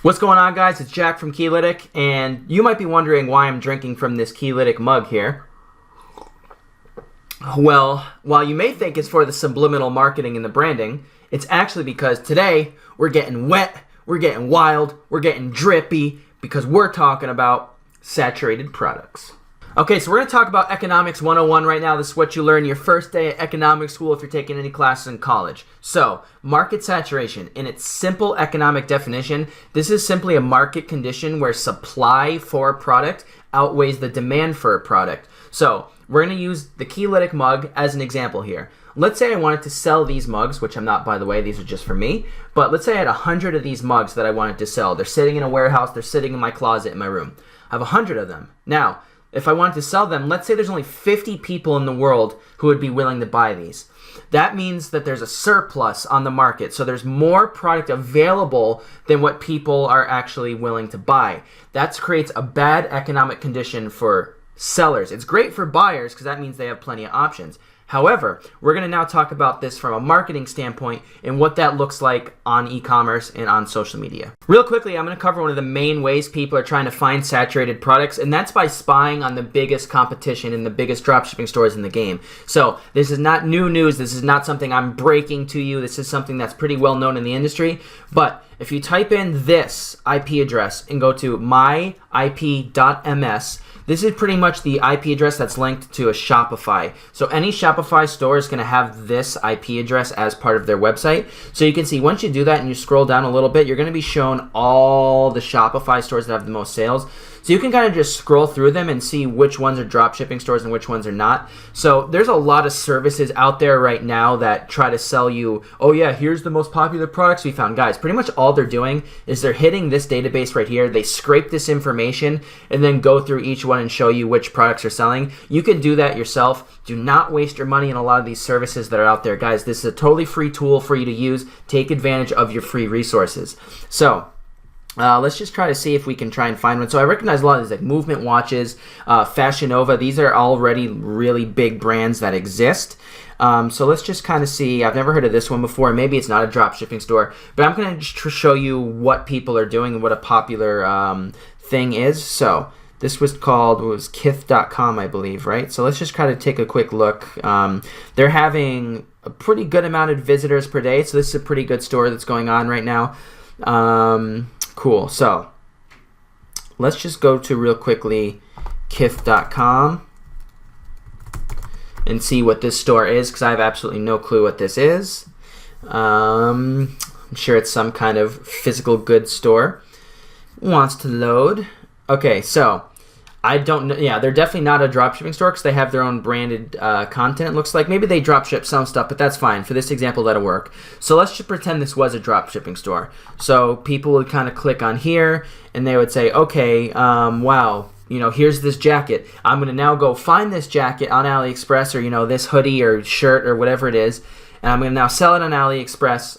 What's going on, guys? It's Jack from Keylitic, and you might be wondering why I'm drinking from this Keylitic mug here. Well, while you may think it's for the subliminal marketing and the branding, it's actually because today we're getting wet, we're getting wild, we're getting drippy, because we're talking about saturated products. Okay, so we're going to talk about Economics 101 right now. This is what you learn your first day at economics school if you're taking any classes in college. So, market saturation, in its simple economic definition, this is simply a market condition where supply for a product outweighs the demand for a product. So, we're going to use the Keylitic mug as an example here. Let's say I wanted to sell these mugs, which I'm not, by the way, these are just for me. But let's say I had 100 of these mugs that I wanted to sell. They're sitting in a warehouse, they're sitting in my closet in my room. I have 100 of them. Now, if I wanted to sell them, let's say there's only 50 people in the world who would be willing to buy these. That means that there's a surplus on the market. So there's more product available than what people are actually willing to buy. That creates a bad economic condition for sellers. It's great for buyers because that means they have plenty of options. However, we're going to now talk about this from a marketing standpoint and what that looks like on e-commerce and on social media. Real quickly, I'm going to cover one of the main ways people are trying to find saturated products, and that's by spying on the biggest competition and the biggest dropshipping stores in the game. So this is not new news. This is not something I'm breaking to you. This is something that's pretty well known in the industry. But if you type in this IP address and go to myip.ms, this is pretty much the IP address that's linked to a Shopify. So any Shopify store is going to have this IP address as part of their website. So you can see once you do that and you scroll down a little bit, you're going to be shown all the Shopify stores that have the most sales. So you can kind of just scroll through them and see which ones are dropshipping stores and which ones are not. So there's a lot of services out there right now that try to sell you, oh yeah, here's the most popular products we found. Guys, pretty much all they're doing is they're hitting this database right here. They scrape this information and then go through each one and show you which products are selling. You can do that yourself. Do not waste your money in a lot of these services that are out there. Guys, this is a totally free tool for you to use. Take advantage of your free resources. So, let's just try to see if we can try and find one. So I recognize a lot of these, like Movement Watches, Fashion Nova. These are already really big brands that exist. So let's just kind of see. I've never heard of this one before. Maybe it's not a dropshipping store, but I'm going to just show you what people are doing and what a popular thing is. So this was called, it was kith.com, I believe, right? So let's just kind of take a quick look. They're having a pretty good amount of visitors per day. So this is a pretty good store that's going on right now. Cool. So let's just go to real quickly kith.com and see what this store is, because I have absolutely no clue what this is. I'm sure it's some kind of physical goods store. Wants to load. Okay, so I don't know. Yeah, they're definitely not a dropshipping store because they have their own branded content. It looks like maybe they dropship some stuff, but that's fine. For this example, that'll work. So let's just pretend this was a dropshipping store. So people would kind of click on here and they would say, okay, wow, you know, here's this jacket. I'm going to now go find this jacket on AliExpress, or, you know, this hoodie or shirt or whatever it is. And I'm going to now sell it on AliExpress.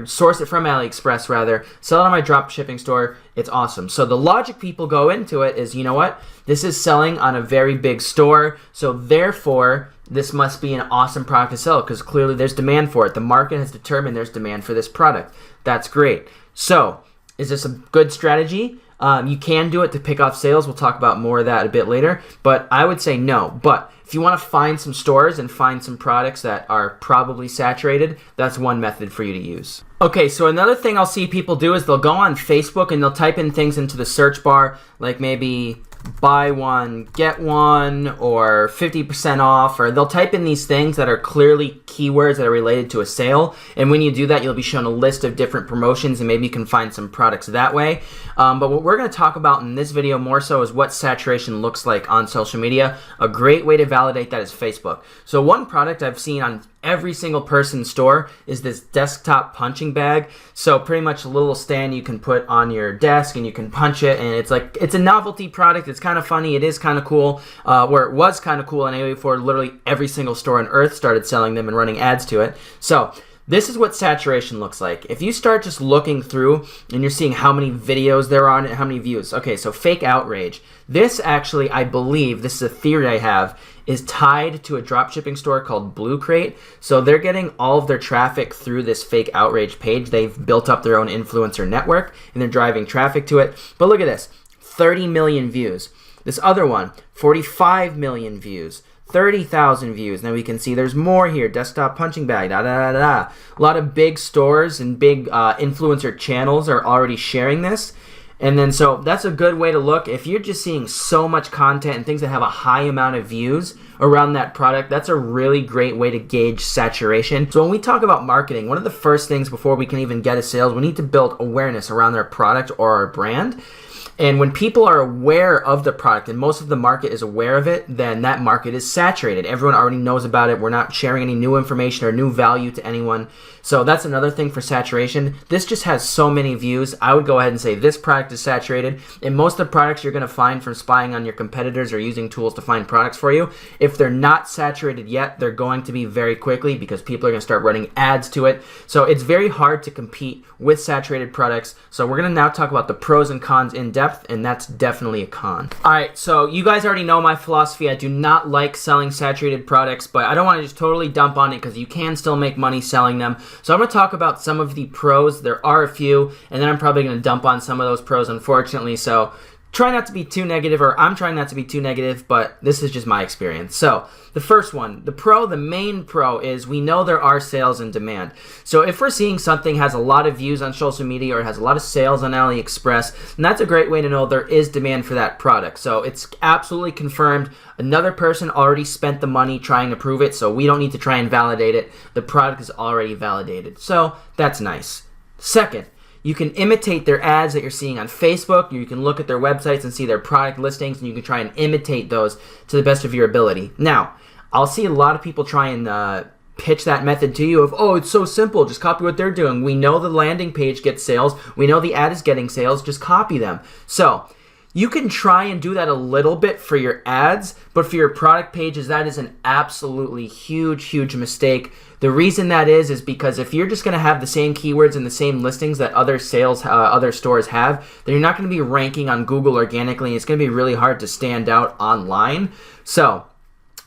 Source it from AliExpress rather, sell it on my drop shipping store. It's awesome. So the logic people go into it is, you know what? This is selling on a very big store, so therefore this must be an awesome product to sell because clearly there's demand for it. The market has determined there's demand for this product. That's great. So is this a good strategy? You can do it to pick off sales. We'll talk about more of that a bit later, but I would say no. But if you want to find some stores and find some products that are probably saturated, that's one method for you to use. Okay, so another thing I'll see people do is they'll go on Facebook and they'll type in things into the search bar, like maybe buy one, get one, or 50% off, or they'll type in these things that are clearly keywords that are related to a sale. And when you do that, you'll be shown a list of different promotions and maybe you can find some products that way. But what we're going to talk about in this video more so is what saturation looks like on social media. A great way to validate that is Facebook. So one product I've seen on every single person's store is this desktop punching bag. So pretty much a little stand you can put on your desk and you can punch it, and it's a novelty product. It's kind of funny. It is kind of cool, where it was kind of cool anyway before literally every single store on earth started selling them and running ads to it. So This is what saturation looks like. If you start just looking through and you're seeing how many videos there are on it, how many views. Okay, so fake outrage. This actually, I believe, this is a theory I have, is tied to a dropshipping store called Blue Crate. So they're getting all of their traffic through this fake outrage page. They've built up their own influencer network and they're driving traffic to it. But look at this, 30 million views. This other one, 45 million views. 30,000 views. Now we can see there's more here. Desktop punching bag, A lot of big stores and big influencer channels are already sharing this. And then so that's a good way to look. If you're just seeing so much content and things that have a high amount of views around that product, that's a really great way to gauge saturation. So when we talk about marketing, one of the first things before we can even get a sales, we need to build awareness around our product or our brand. And when people are aware of the product and most of the market is aware of it, then that market is saturated. Everyone already knows about it. We're not sharing any new information or new value to anyone. So that's another thing for saturation. This just has so many views. I would go ahead and say this product is saturated. And most of the products you're going to find from spying on your competitors or using tools to find products for you, if they're not saturated yet, they're going to be very quickly because people are going to start running ads to it. So it's very hard to compete with saturated products. So we're going to now talk about the pros and cons in depth, and that's definitely a con. All right, so you guys already know my philosophy. I do not like selling saturated products, but I don't want to just totally dump on it because you can still make money selling them. So I'm going to talk about some of the pros. There are a few, and then I'm probably going to dump on some of those pros, unfortunately. So try not to be too negative, or I'm trying not to be too negative, but this is just my experience. So the first one, the main pro is we know there are sales and demand. So if we're seeing something has a lot of views on social media or has a lot of sales on AliExpress, then that's a great way to know there is demand for that product. So it's absolutely confirmed. Another person already spent the money trying to prove it, so we don't need to try and validate it. The product is already validated. So that's nice. Second, you can imitate their ads that you're seeing on Facebook. You can look at their websites and see their product listings, and you can try and imitate those to the best of your ability. Now, I'll see a lot of people try and pitch that method to you of, oh, it's so simple, just copy what they're doing. We know the landing page gets sales. We know the ad is getting sales. Just copy them. So you can try and do that a little bit for your ads, but for your product pages, that is an absolutely huge mistake. The reason that is because if you're just going to have the same keywords and the same listings that other stores have, then you're not going to be ranking on Google organically, and it's going to be really hard to stand out online. So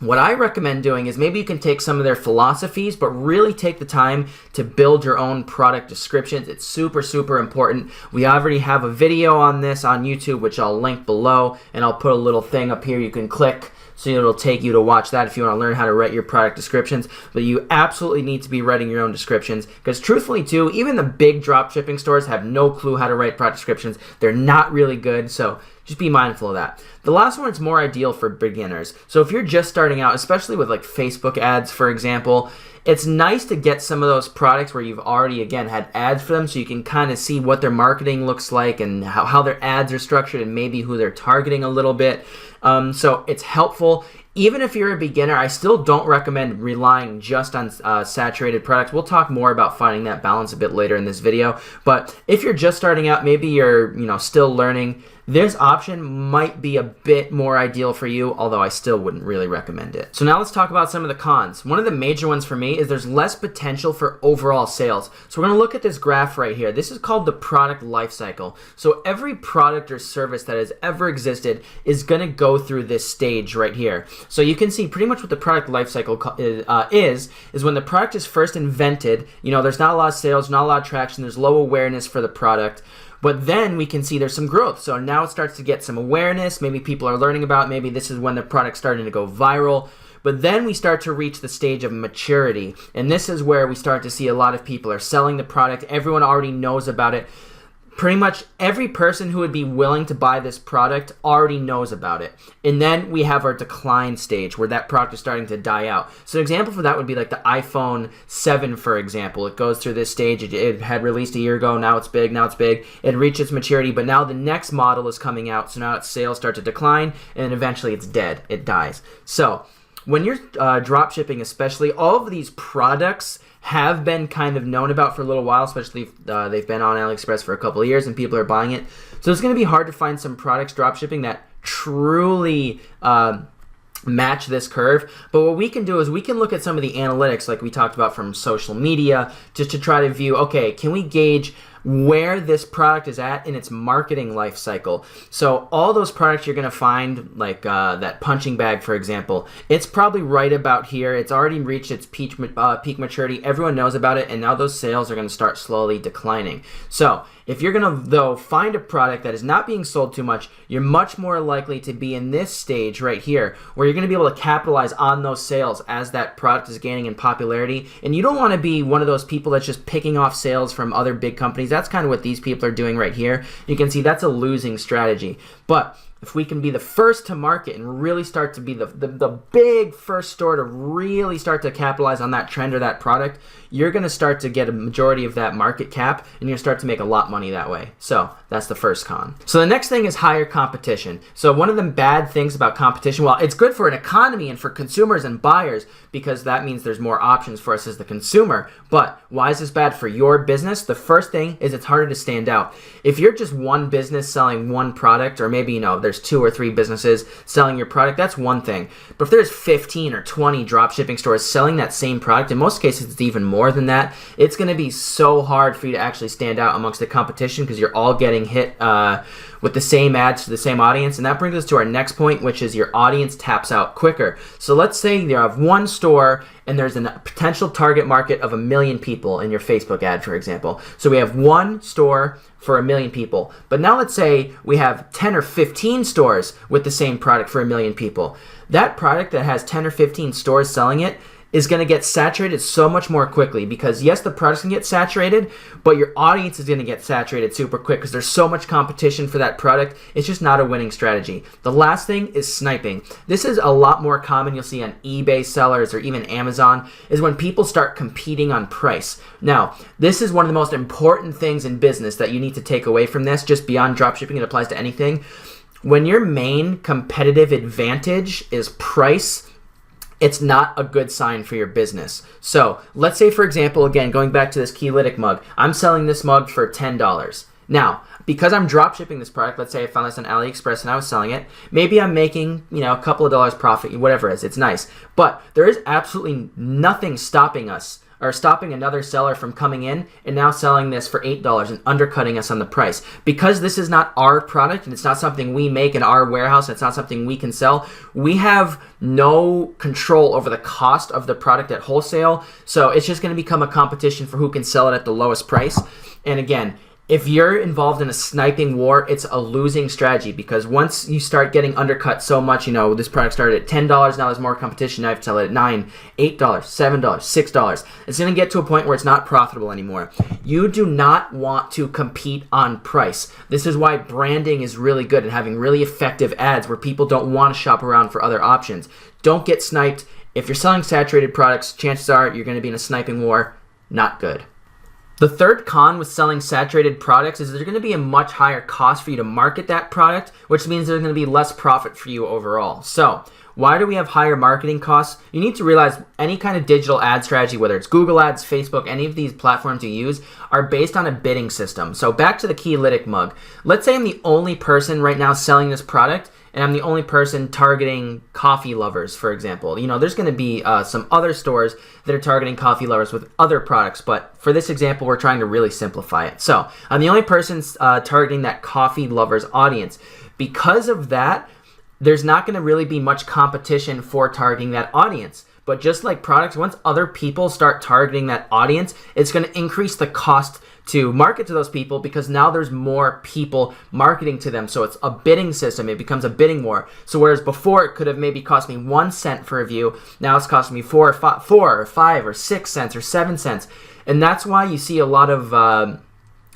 what I recommend doing is maybe you can take some of their philosophies, but really take the time to build your own product descriptions. It's super important. We already have a video on this on YouTube, which I'll link below, and I'll put a little thing up here you can click. So it'll take you to watch that if you want to learn how to write your product descriptions. But you absolutely need to be writing your own descriptions because truthfully too, even the big drop shipping stores have no clue how to write product descriptions. They're not really good, so just be mindful of that. The last one is more ideal for beginners. So if you're just starting out, especially with like Facebook ads, for example, it's nice to get some of those products where you've already, again, had ads for them so you can kind of see what their marketing looks like and how their ads are structured and maybe who they're targeting a little bit. So it's helpful. Even if you're a beginner, I still don't recommend relying just on saturated products. We'll talk more about finding that balance a bit later in this video. But if you're just starting out, maybe you're still learning, this option might be a bit more ideal for you, although I still wouldn't really recommend it. So now let's talk about some of the cons. One of the major ones for me is there's less potential for overall sales. So we're going to look at this graph right here. This is called the product life cycle. So every product or service that has ever existed is going to go through this stage right here. So you can see pretty much what the product life cycle is when the product is first invented. There's not a lot of sales, not a lot of traction, there's low awareness for the product. But then we can see there's some growth. So now it starts to get some awareness. Maybe people are learning about it. Maybe this is when the product's starting to go viral. But then we start to reach the stage of maturity. And this is where we start to see a lot of people are selling the product. Everyone already knows about it. Pretty much every person who would be willing to buy this product already knows about it. And then we have our decline stage where that product is starting to die out. So an example for that would be like the iPhone 7, for example. It goes through this stage. It had released a year ago. Now it's big. It reached its maturity, but now the next model is coming out. So now its sales start to decline, and eventually it's dead. It dies. So when you're drop shipping, especially, all of these products have been kind of known about for a little while, especially if they've been on AliExpress for a couple of years and people are buying it. So it's going to be hard to find some products drop shipping that truly match this curve. But what we can do is we can look at some of the analytics like we talked about from social media, just to try to view, okay, can we gauge where this product is at in its marketing life cycle. So all those products you're going to find, like that punching bag, for example, it's probably right about here. It's already reached its peak maturity. Everyone knows about it, and now those sales are going to start slowly declining. So if you're going to, though, find a product that is not being sold too much, you're much more likely to be in this stage right here, where you're going to be able to capitalize on those sales as that product is gaining in popularity. And you don't want to be one of those people that's just picking off sales from other big companies. That's kind of what these people are doing right here. You can see that's a losing strategy. But if we can be the first to market and really start to be the big first store to really start to capitalize on that trend or that product, you're going to start to get a majority of that market cap, and you're going to start to make a lot of money that way. So that's the first con. So the next thing is higher competition. So one of the bad things about competition, well, it's good for an economy and for consumers and buyers, because that means there's more options for us as the consumer. But why is this bad for your business? The first thing is it's harder to stand out. If you're just one business selling one product, or maybe, there's 2 or 3 businesses selling your product, that's one thing. But if there's 15 or 20 dropshipping stores selling that same product, in most cases it's even more than that, it's going to be so hard for you to actually stand out amongst the competition, because you're all getting hit with the same ads to the same audience. And that brings us to our next point, which is your audience taps out quicker. So let's say you have one store and there's a potential target market of 1 million people in your Facebook ad, for example. So we have one store for 1 million people. But now let's say we have 10 or 15 stores with the same product for 1 million people. That product that has 10 or 15 stores selling it is going to get saturated so much more quickly, because yes, the product's going to get saturated, but your audience is going to get saturated super quick because there's so much competition for that product. It's just not a winning strategy. The last thing is sniping. This is a lot more common. You'll see on eBay sellers or even Amazon, is when people start competing on price. Now, this is one of the most important things in business that you need to take away from this, just beyond dropshipping. It applies to anything. When your main competitive advantage is price, it's not a good sign for your business. So let's say, for example, again, going back to this Keylitic mug, I'm selling this mug for $10. Now, because I'm dropshipping this product, let's say I found this on AliExpress and I was selling it, maybe I'm making, a couple of dollars profit, whatever it is, it's nice. But there is absolutely nothing stopping us, or stopping another seller from coming in and now selling this for $8 and undercutting us on the price. Because this is not our product and it's not something we make in our warehouse, and it's not something we can sell, we have no control over the cost of the product at wholesale. So it's just going to become a competition for who can sell it at the lowest price. And again, if you're involved in a sniping war, it's a losing strategy, because once you start getting undercut so much, this product started at $10, now there's more competition, I have to sell it at $9, $8, $7, $6. It's going to get to a point where it's not profitable anymore. You do not want to compete on price. This is why branding is really good and having really effective ads where people don't want to shop around for other options. Don't get sniped. If you're selling saturated products, chances are you're going to be in a sniping war. Not good. The third con with selling saturated products is there's going to be a much higher cost for you to market that product, which means there's going to be less profit for you overall. So why do we have higher marketing costs? You need to realize any kind of digital ad strategy, whether it's Google Ads, Facebook, any of these platforms you use, are based on a bidding system. So back to the Keylitic mug. Let's say I'm the only person right now selling this product, and I'm the only person targeting coffee lovers, for example. There's going to be some other stores that are targeting coffee lovers with other products, but for this example, we're trying to really simplify it. So I'm the only person targeting that coffee lovers audience. Because of that, there's not going to really be much competition for targeting that audience. But just like products, once other people start targeting that audience, it's going to increase the cost to market to those people, because now there's more people marketing to them. So it's a bidding system. It becomes a bidding war. So whereas before it could have maybe cost me 1 cent for a view, now it's costing me 4 or 5 or 6 cents or 7 cents. And that's why you see a lot of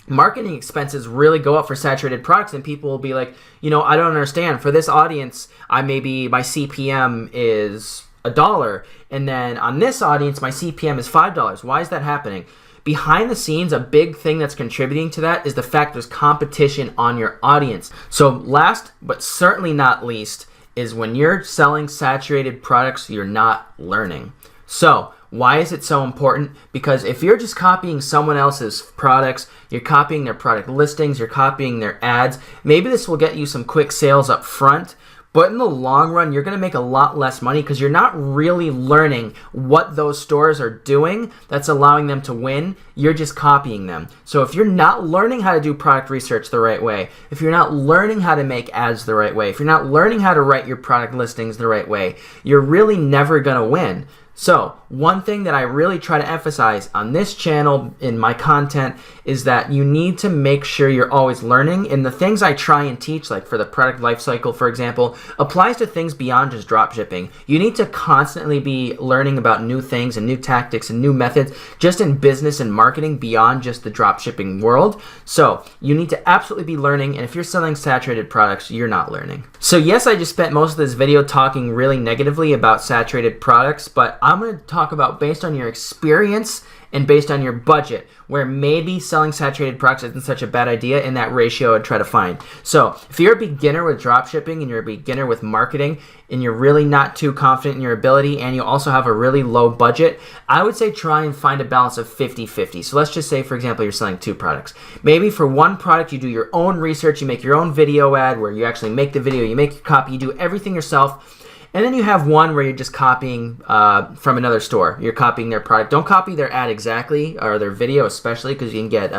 marketing expenses really go up for saturated products, and people will be like, I don't understand. For this audience, my CPM is $1, and then on this audience, my CPM is $5. Why is that happening? Behind the scenes, a big thing that's contributing to that is the fact there's competition on your audience. So last, but certainly not least, is when you're selling saturated products, you're not learning. So why is it so important? Because if you're just copying someone else's products, you're copying their product listings, you're copying their ads, maybe this will get you some quick sales up front, but in the long run, you're going to make a lot less money because you're not really learning what those stores are doing that's allowing them to win. You're just copying them. So if you're not learning how to do product research the right way, if you're not learning how to make ads the right way, if you're not learning how to write your product listings the right way, you're really never going to win. So one thing that I really try to emphasize on this channel in my content is that you need to make sure you're always learning. And the things I try and teach, like for the product lifecycle, for example, applies to things beyond just dropshipping. You need to constantly be learning about new things and new tactics and new methods just in business and marketing beyond just the dropshipping world. So you need to absolutely be learning. And if you're selling saturated products, you're not learning. So yes, I just spent most of this video talking really negatively about saturated products, but I'm going to talk about based on your experience and based on your budget, where maybe selling saturated products isn't such a bad idea in that ratio I'd try to find. So if you're a beginner with dropshipping and you're a beginner with marketing and you're really not too confident in your ability and you also have a really low budget, I would say try and find a balance of 50-50. So let's just say, for example, you're selling 2 products. Maybe for one product, you do your own research, you make your own video ad where you actually make the video, you make your copy, you do everything yourself. And then you have one where you're just copying from another store. You're copying their product. Don't copy their ad exactly, or their video especially, because you can get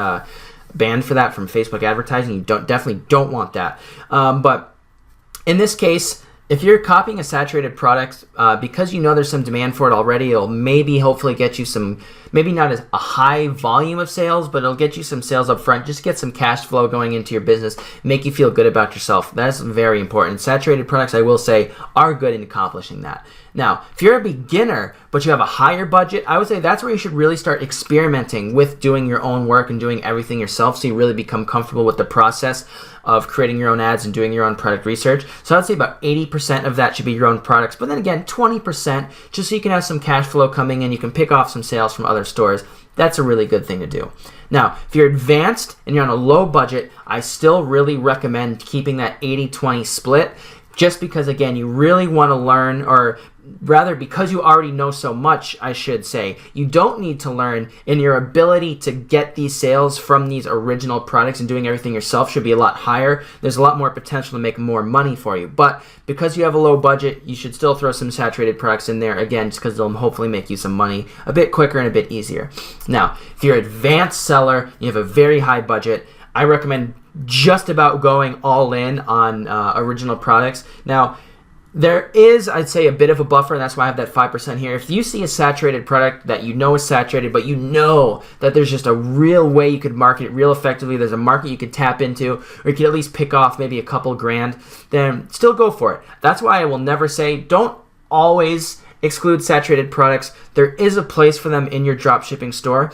banned for that from Facebook advertising. You definitely don't want that. But in this case, if you're copying a saturated product, because you know there's some demand for it already, it'll maybe hopefully get you some, maybe not as a high volume of sales, but it'll get you some sales up front, just get some cash flow going into your business, make you feel good about yourself. That's very important. Saturated products, I will say, are good in accomplishing that. Now, if you're a beginner, but you have a higher budget, I would say that's where you should really start experimenting with doing your own work and doing everything yourself so you really become comfortable with the process of creating your own ads and doing your own product research. So I'd say about 80% of that should be your own products, but then again, 20% just so you can have some cash flow coming in, you can pick off some sales from other stores. That's a really good thing to do. Now, if you're advanced and you're on a low budget, I still really recommend keeping that 80-20 split, just because, again, you really want to learn, or rather because you already know so much, I should say, you don't need to learn, and your ability to get these sales from these original products and doing everything yourself should be a lot higher. There's a lot more potential to make more money for you. But because you have a low budget, you should still throw some saturated products in there, again, just because they'll hopefully make you some money a bit quicker and a bit easier. Now, if you're an advanced seller, you have a very high budget, I recommend just about going all in on original products. Now, there is, I'd say, a bit of a buffer, and that's why I have that 5% here. If you see a saturated product that you know is saturated, but you know that there's just a real way you could market it real effectively, there's a market you could tap into, or you could at least pick off maybe a couple grand, then still go for it. That's why I will never say, don't always exclude saturated products. There is a place for them in your dropshipping store,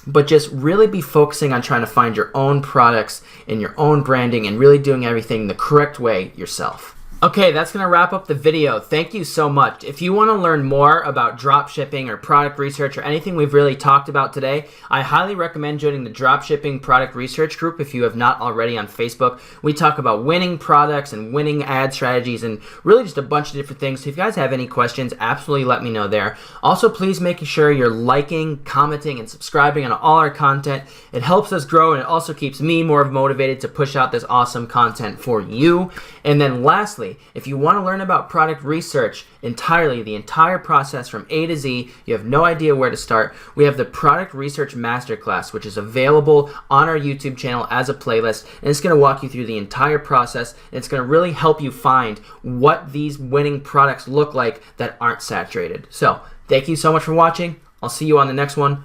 but just really be focusing on trying to find your own products and your own branding and really doing everything the correct way yourself. Okay, that's going to wrap up the video. Thank you so much. If you want to learn more about dropshipping or product research or anything we've really talked about today, I highly recommend joining the Dropshipping Product Research Group if you have not already on Facebook. We talk about winning products and winning ad strategies and really just a bunch of different things. So if you guys have any questions, absolutely let me know there. Also, please make sure you're liking, commenting, and subscribing on all our content. It helps us grow, and it also keeps me more motivated to push out this awesome content for you. And then lastly, if you want to learn about product research entirely, the entire process from A to Z, you have no idea where to start, we have the Product Research Masterclass, which is available on our YouTube channel as a playlist, and it's going to walk you through the entire process, and it's going to really help you find what these winning products look like that aren't saturated. So, thank you so much for watching. I'll see you on the next one.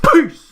Peace!